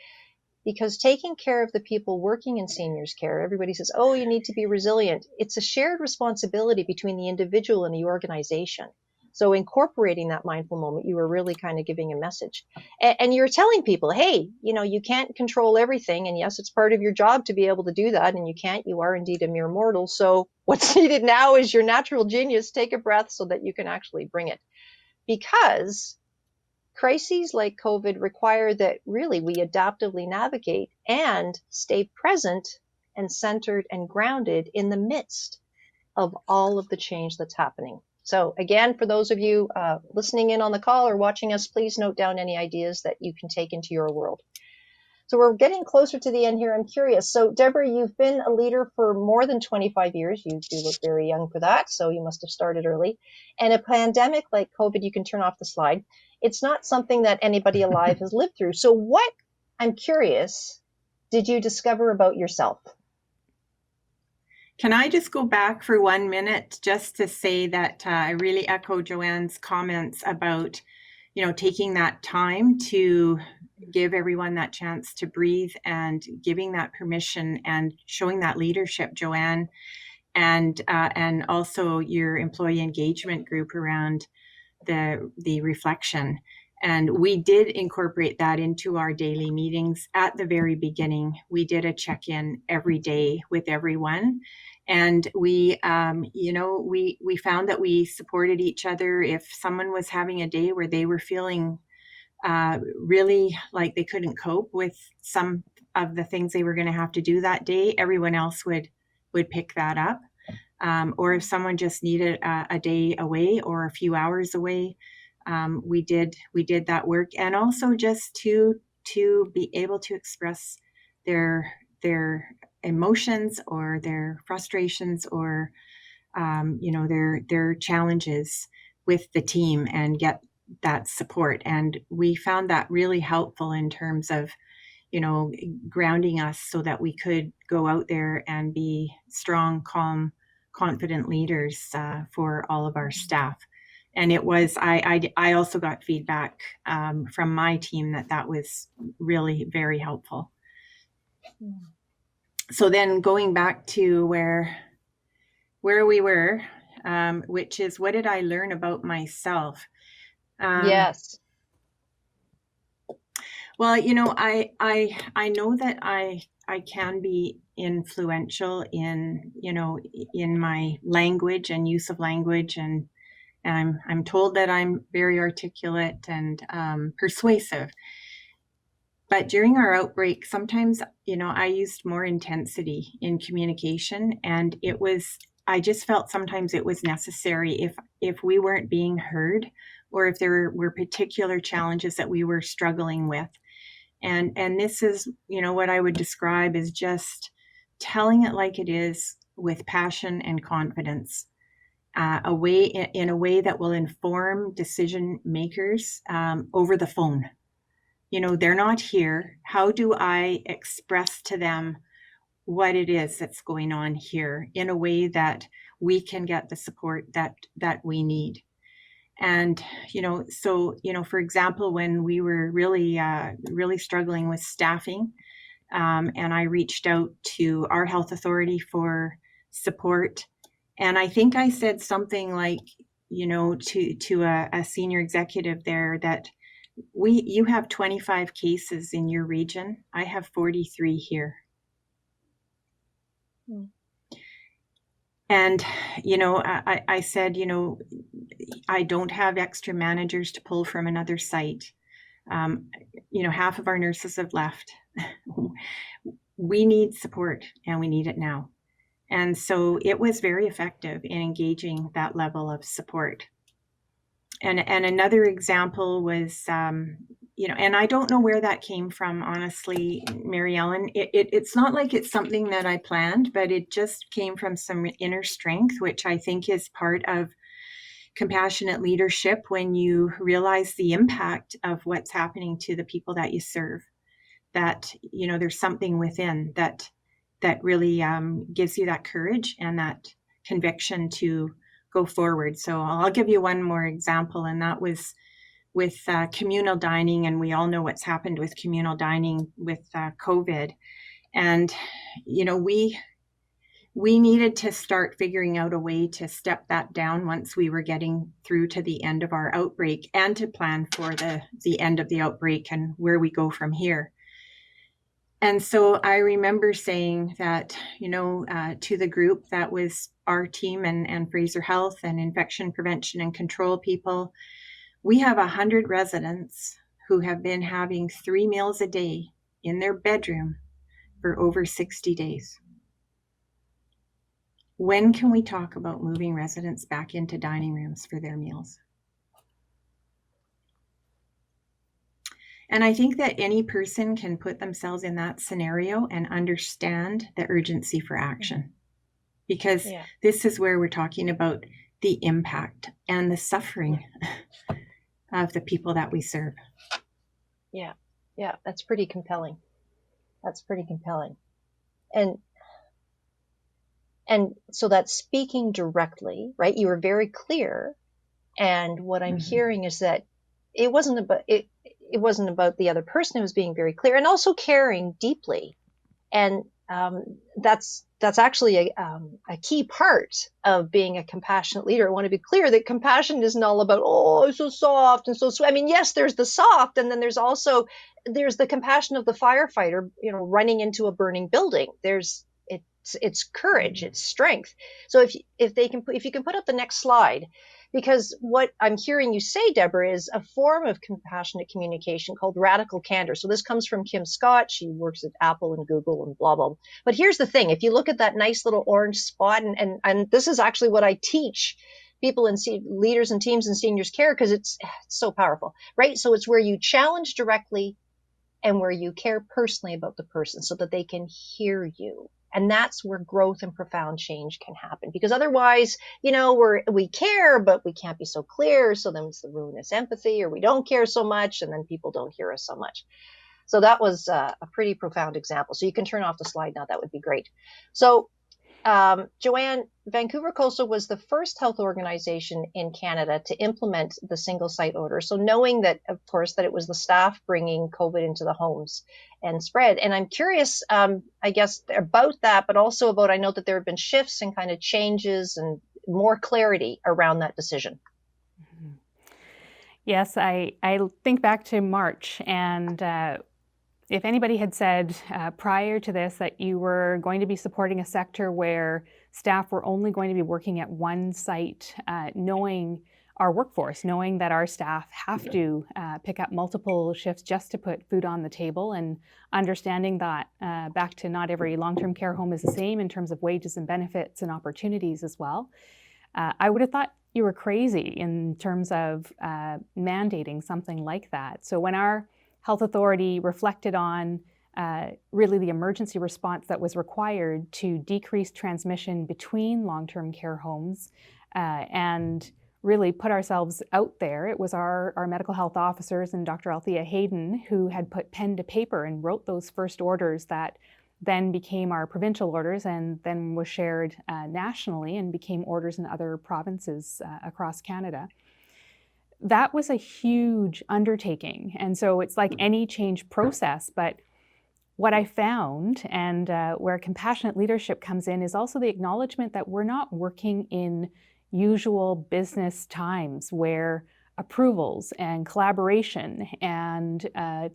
Because taking care of the people working in seniors care, everybody says, oh, you need to be resilient. It's a shared responsibility between the individual and the organization. So incorporating that mindful moment, you were really kind of giving a message. And you're telling people, hey, you can't control everything. And yes, it's part of your job to be able to do that. And you are indeed a mere mortal. So what's needed now is your natural genius. Take a breath so that you can actually bring it. Because crises like COVID require that really we adaptively navigate and stay present and centered and grounded in the midst of all of the change that's happening. So again, for those of you listening in on the call or watching us, please note down any ideas that you can take into your world. So we're getting closer to the end here. I'm curious. So Deborah, you've been a leader for more than 25 years. You do look very young for that. So you must have started early. And a pandemic like COVID, you can turn off the slide. It's not something that anybody alive has lived through. So what, I'm curious, did you discover about yourself? Can I just go back for 1 minute just to say that I really echo Joanne's comments about, taking that time to give everyone that chance to breathe and giving that permission and showing that leadership, Joanne, and also your employee engagement group around the reflection. And we did incorporate that into our daily meetings at the very beginning. We did a check-in every day with everyone. And we found that we supported each other. If someone was having a day where they were feeling really like they couldn't cope with some of the things they were going to have to do that day, everyone else would pick that up. Or if someone just needed a day away or a few hours away, we did that work. And also just to be able to express their emotions or their frustrations or their challenges with the team and get that support. And we found that really helpful in terms of grounding us so that we could go out there and be strong, calm, confident leaders for all of our staff. And it was, I also got feedback from my team that was really very helpful. So then going back to where we were, which is, what did I learn about myself? Yes. Well, I know that I can be influential in my language and use of language, and I'm told that I'm very articulate and persuasive. But during our outbreak, sometimes I used more intensity in communication, and I just felt sometimes it was necessary if we weren't being heard, or if there were particular challenges that we were struggling with. And this is, what I would describe as just telling it like it is with passion and confidence, in a way that will inform decision makers over the phone. They're not here. How do I express to them what it is that's going on here in a way that we can get the support that we need? And, for example, when we were really struggling with staffing, and I reached out to our health authority for support. And I think I said something like, to a senior executive there that you have 25 cases in your region. I have 43 here. And, I said, I don't have extra managers to pull from another site. Half of our nurses have left. We need support, and we need it now. And so it was very effective in engaging that level of support. And another example was, and I don't know where that came from, honestly, Mary Ellen. It's not like it's something that I planned, but it just came from some inner strength, which I think is part of compassionate leadership, when you realize the impact of what's happening to the people that you serve, that, there's something within that really gives you that courage and that conviction to go forward. So I'll give you one more example, and that was with communal dining. And we all know what's happened with communal dining with COVID. And, we needed to start figuring out a way to step that down once we were getting through to the end of our outbreak, and to plan for the end of the outbreak and where we go from here. And so I remember saying that, to the group that was our team and Fraser Health and infection prevention and control people, we have 100 residents who have been having 3 meals a day in their bedroom for over 60 days. When can we talk about moving residents back into dining rooms for their meals? And I think that any person can put themselves in that scenario and understand the urgency for action, because this is where we're talking about the impact and the suffering of the people that we serve. Yeah, that's pretty compelling. And so that's speaking directly, right? You were very clear. And what I'm hearing is that it wasn't about it. It wasn't about the other person who was being very clear and also caring deeply. And that's actually a key part of being a compassionate leader. I want to be clear that compassion isn't all about, oh, it's so soft and so sweet. I mean, yes, there's the soft, and then there's the compassion of the firefighter, running into a burning building. It's courage, it's strength. So if you can put up the next slide, because what I'm hearing you say, Deborah, is a form of compassionate communication called radical candor. So this comes from Kim Scott. She works at Apple and Google and blah, blah. But here's the thing. If you look at that nice little orange spot, and this is actually what I teach people and leaders and teams in seniors care, because it's so powerful, right? So it's where you challenge directly and where you care personally about the person so that they can hear you. And that's where growth and profound change can happen. Because otherwise, we care, but we can't be so clear. So then it's the ruinous empathy, or we don't care so much, and then people don't hear us so much. So that was a pretty profound example. So you can turn off the slide now. That would be great. So Joanne, Vancouver Coastal was the first health organization in Canada to implement the single site order. So knowing that, of course, that it was the staff bringing COVID into the homes and spread. And I'm curious, I guess, about that, but also about, I know that there have been shifts and kind of changes and more clarity around that decision. Yes, I think back to March, and if anybody had said prior to this that you were going to be supporting a sector where staff were only going to be working at one site, knowing our workforce, knowing that our staff have to pick up multiple shifts just to put food on the table, and understanding that back to not every long-term care home is the same in terms of wages and benefits and opportunities as well, I would have thought you were crazy in terms of mandating something like that. So when our health authority reflected on really the emergency response that was required to decrease transmission between long-term care homes and really put ourselves out there. It was our medical health officers and Dr. Althea Hayden who had put pen to paper and wrote those first orders that then became our provincial orders and then was shared nationally and became orders in other provinces across Canada. That was a huge undertaking. And so it's like any change process, but what I found, and where compassionate leadership comes in, is also the acknowledgement that we're not working in usual business times where approvals and collaboration and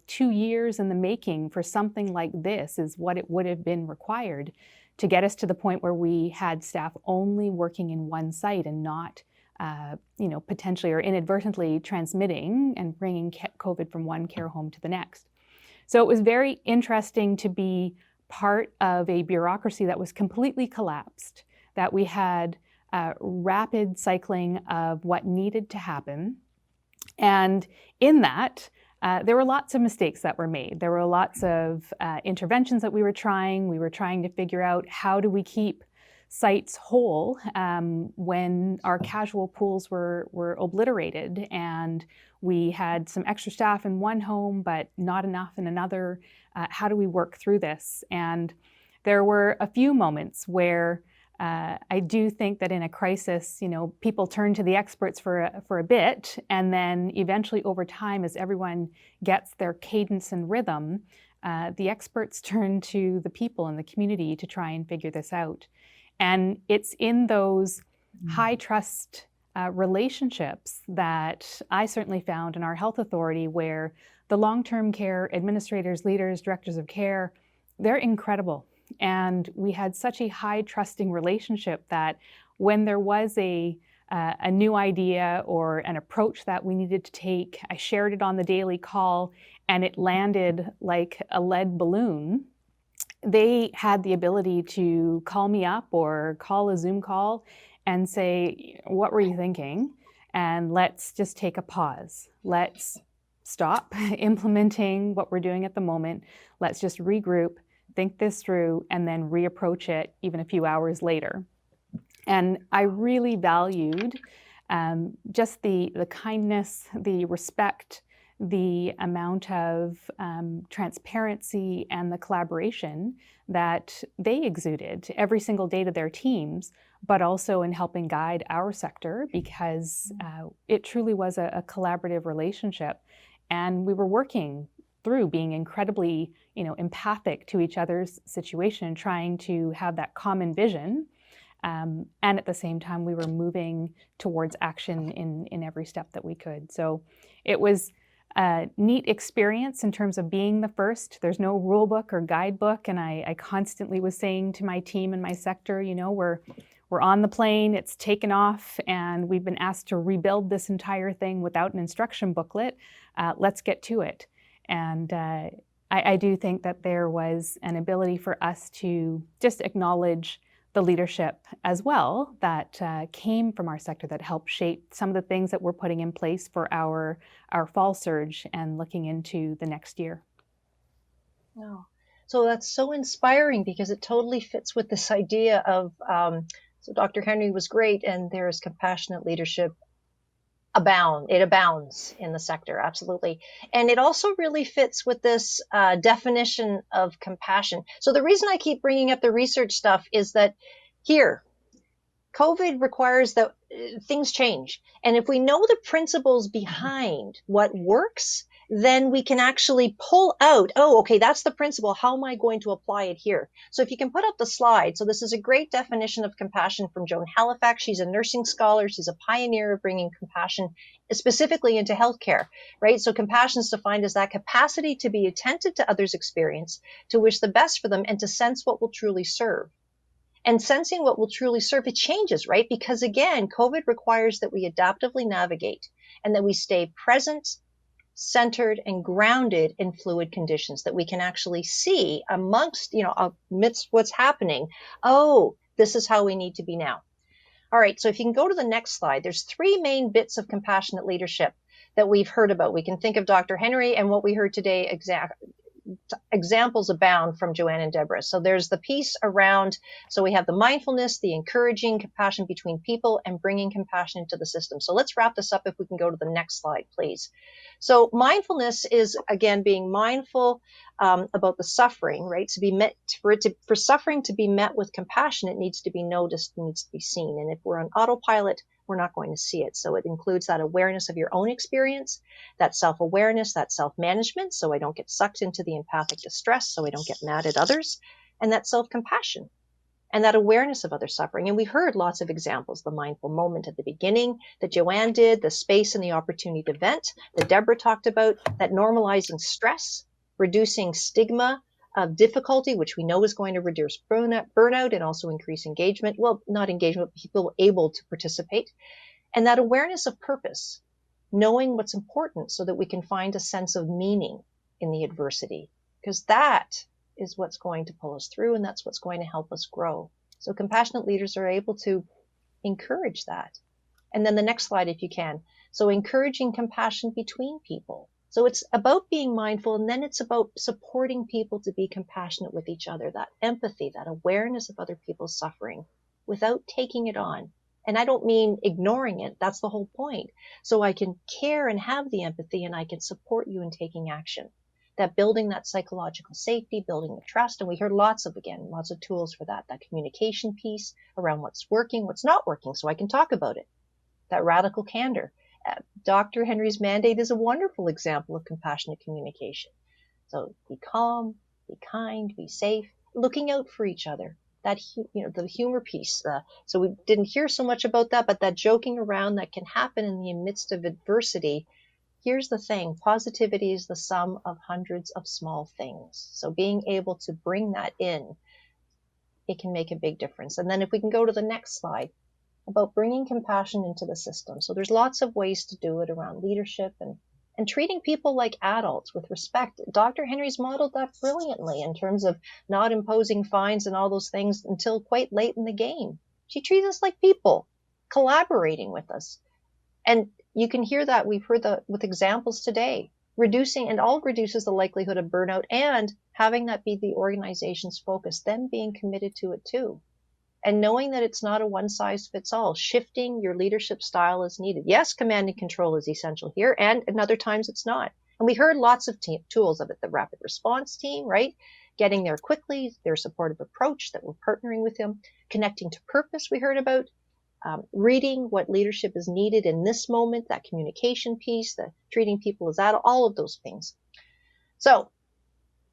2 years in the making for something like this is what it would have been required to get us to the point where we had staff only working in one site and not potentially or inadvertently transmitting and bringing COVID from one care home to the next. So it was very interesting to be part of a bureaucracy that was completely collapsed, that we had rapid cycling of what needed to happen. And in that, there were lots of mistakes that were made. There were lots of interventions that we were trying. We were trying to figure out how do we keep sites whole when our casual pools were obliterated and we had some extra staff in one home but not enough in another. How do we work through this? And there were a few moments where I do think that in a crisis, people turn to the experts for a bit, and then eventually over time, as everyone gets their cadence and rhythm, the experts turn to the people in the community to try and figure this out. And it's in those high trust relationships that I certainly found in our health authority, where the long-term care administrators, leaders, directors of care, they're incredible. And we had such a high trusting relationship that when there was a new idea or an approach that we needed to take, I shared it on the daily call and it landed like a lead balloon. They had the ability to call me up or call a Zoom call and say, what were you thinking? And let's just take a pause. Let's stop implementing what we're doing at the moment. Let's just regroup, think this through, and then reapproach it even a few hours later. And I really valued just the kindness, the respect, the amount of transparency and the collaboration that they exuded to every single day to their teams, but also in helping guide our sector, because it truly was a collaborative relationship. And we were working through being incredibly, empathic to each other's situation, trying to have that common vision. And at the same time, we were moving towards action in every step that we could. So it was a neat experience in terms of being the first. There's no rule book or guidebook. And I constantly was saying to my team and my sector, we're on the plane, it's taken off, and we've been asked to rebuild this entire thing without an instruction booklet. Let's get to it. And I do think that there was an ability for us to just acknowledge the leadership as well that came from our sector that helped shape some of the things that we're putting in place for our fall surge and looking into the next year. Oh, so that's so inspiring, because it totally fits with this idea of, so Dr. Henry was great, and there's compassionate leadership it abounds in the sector, absolutely. And it also really fits with this definition of compassion. So the reason I keep bringing up the research stuff is that here, COVID requires that things change. And if we know the principles behind what works, then we can actually pull out, okay, that's the principle. How am I going to apply it here? So if you can put up the slide. So this is a great definition of compassion from Joan Halifax. She's a nursing scholar. She's a pioneer of bringing compassion specifically into healthcare, right? So compassion is defined as that capacity to be attentive to others' experience, to wish the best for them, and to sense what will truly serve. And sensing what will truly serve, it changes, right? Because again, COVID requires that we adaptively navigate and that we stay present, centered, and grounded in fluid conditions, that we can actually see amidst what's happening. Oh, this is how we need to be now. All right, so if you can go to the next slide, there's three main bits of compassionate leadership that we've heard about. We can think of Dr. Henry and what we heard today, examples abound from Joanne and Deborah. So there's the piece around, so we have the mindfulness, the encouraging compassion between people, and bringing compassion into the system. So let's wrap this up if we can go to the next slide, please. So mindfulness is, again, being mindful about the suffering, right? For suffering to be met with compassion, it needs to be noticed, it needs to be seen. And if we're on autopilot, we're not going to see it. So it includes that awareness of your own experience, that self-awareness, that self-management, so I don't get sucked into the empathic distress, so I don't get mad at others, and that self-compassion, and that awareness of other suffering. And we heard lots of examples, the mindful moment at the beginning that Joanne did, the space and the opportunity to vent that Deborah talked about, that normalizing stress, reducing stigma of difficulty, which we know is going to reduce burnout and also increase engagement. Well, not engagement, but people able to participate. And that awareness of purpose, knowing what's important so that we can find a sense of meaning in the adversity, because that is what's going to pull us through, and that's what's going to help us grow. So compassionate leaders are able to encourage that. And then the next slide, if you can. So encouraging compassion between people. So it's about being mindful, and then it's about supporting people to be compassionate with each other, that empathy, that awareness of other people's suffering without taking it on. And I don't mean ignoring it. That's the whole point. So I can care and have the empathy, and I can support you in taking action. That building that psychological safety, building the trust. And we heard lots of tools for that. That communication piece around what's working, what's not working, so I can talk about it. That radical candor. Dr. Henry's mandate is a wonderful example of compassionate communication. So be calm, be kind, be safe, looking out for each other. That, the humor piece. So we didn't hear so much about that, but that joking around that can happen in the midst of adversity. Here's the thing, positivity is the sum of hundreds of small things. So being able to bring that in, it can make a big difference. And then if we can go to the next slide, about bringing compassion into the system. So there's lots of ways to do it around leadership and treating people like adults with respect. Dr. Henry's modeled that brilliantly in terms of not imposing fines and all those things until quite late in the game. She treats us like people, collaborating with us. And you can hear that. We've heard that with examples today. Reducing, and all reduces the likelihood of burnout, and having that be the organization's focus, them being committed to it too. And knowing that it's not a one-size-fits-all, shifting your leadership style as needed. Yes, command and control is essential here, and at other times it's not. And we heard lots of tools of it, the rapid response team, right? Getting there quickly, their supportive approach that we're partnering with them, connecting to purpose we heard about, reading what leadership is needed in this moment, that communication piece, the treating people as adults, all of those things. So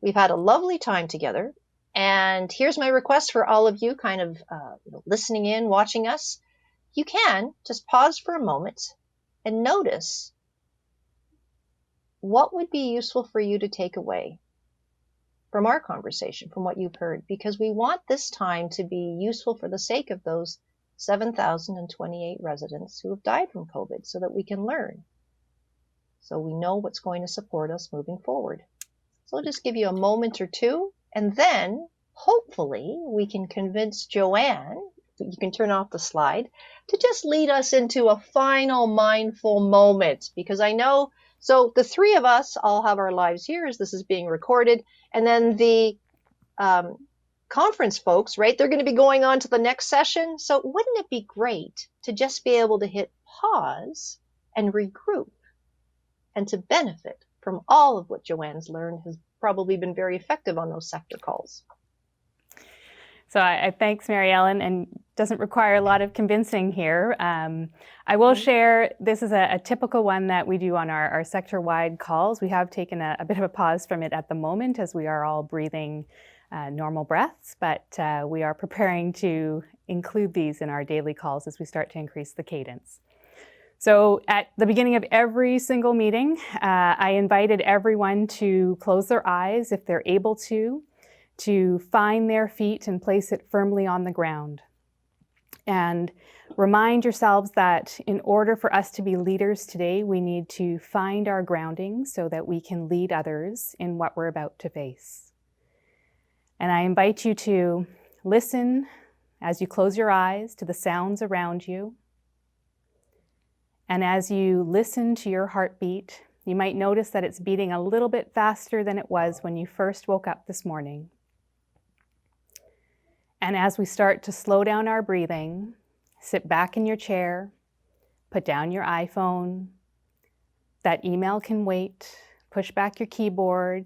we've had a lovely time together. And here's my request for all of you kind of listening in, watching us. You can just pause for a moment and notice what would be useful for you to take away from our conversation, from what you've heard, because we want this time to be useful for the sake of those 7,028 residents who have died from COVID, so that we can learn, so we know what's going to support us moving forward. So I'll just give you a moment or two, and then hopefully we can convince Joanne, you can turn off the slide, to just lead us into a final mindful moment, because I know, so the three of us all have our lives here as this is being recorded, and then the conference folks, right, they're going to be going on to the next session. So wouldn't it be great to just be able to hit pause and regroup and to benefit from all of what Joanne's learned has probably been very effective on those sector calls. So I thanks Mary Ellen, and doesn't require a lot of convincing here. I will share, this is a typical one that we do on our sector-wide calls. We have taken a bit of a pause from it at the moment as we are all breathing normal breaths, but we are preparing to include these in our daily calls as we start to increase the cadence. So at the beginning of every single meeting, I invited everyone to close their eyes if they're able to find their feet and place it firmly on the ground. And remind yourselves that in order for us to be leaders today, we need to find our grounding so that we can lead others in what we're about to face. And I invite you to listen as you close your eyes to the sounds around you. And as you listen to your heartbeat, you might notice that it's beating a little bit faster than it was when you first woke up this morning. And as we start to slow down our breathing, sit back in your chair, put down your iPhone. That email can wait. Push back your keyboard.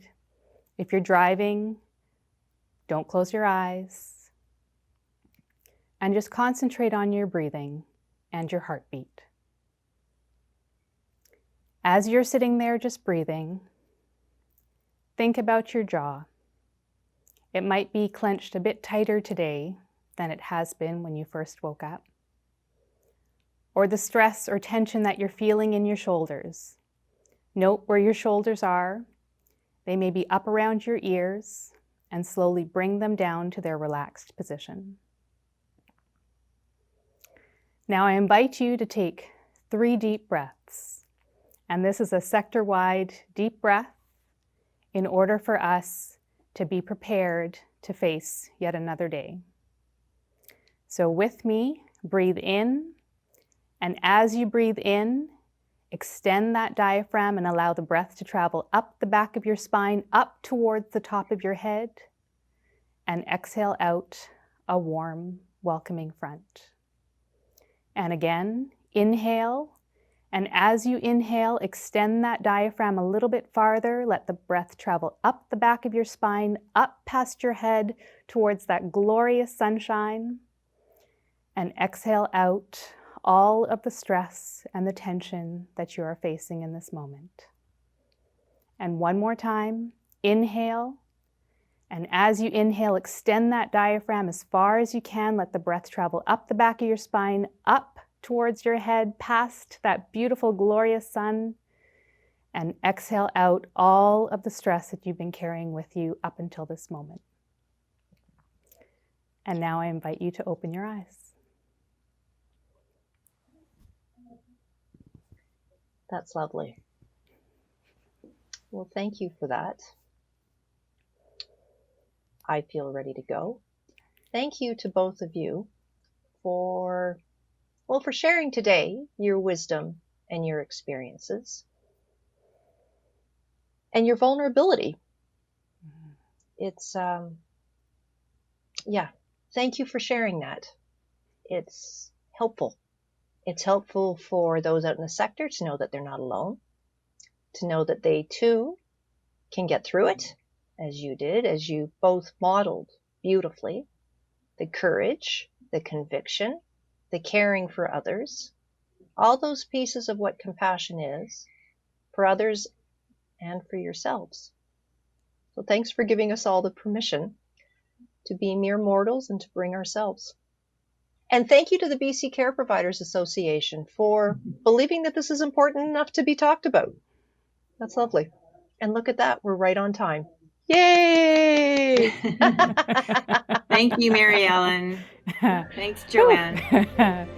If you're driving, don't close your eyes. And just concentrate on your breathing and your heartbeat. As you're sitting there just breathing, think about your jaw. It might be clenched a bit tighter today than it has been when you first woke up. Or the stress or tension that you're feeling in your shoulders. Note where your shoulders are. They may be up around your ears, and slowly bring them down to their relaxed position. Now I invite you to take 3 deep breaths. And this is a sector-wide deep breath in order for us to be prepared to face yet another day. So with me, breathe in, and as you breathe in, extend that diaphragm and allow the breath to travel up the back of your spine, up towards the top of your head, and exhale out a warm, welcoming front. And again, inhale. And as you inhale, extend that diaphragm a little bit farther. Let the breath travel up the back of your spine, up past your head towards that glorious sunshine. And exhale out all of the stress and the tension that you are facing in this moment. And one more time, inhale. And as you inhale, extend that diaphragm as far as you can. Let the breath travel up the back of your spine, up towards your head, past that beautiful, glorious sun, and exhale out all of the stress that you've been carrying with you up until this moment. And now I invite you to open your eyes. That's lovely. Well, thank you for that. I feel ready to go. Thank you to both of you for sharing today your wisdom and your experiences and your vulnerability. It's, thank you for sharing that. It's helpful. It's helpful for those out in the sector to know that they're not alone. to know that they too can get through it, as you did, as you both modeled beautifully, the courage, the conviction, the caring for others, all those pieces of what compassion is for others and for yourselves. So thanks for giving us all the permission to be mere mortals and to bring ourselves. And thank you to the BC Care Providers Association for believing that this is important enough to be talked about. That's lovely. And look at that, we're right on time. Yay! Thank you, Mary Ellen. Thanks, Joanne.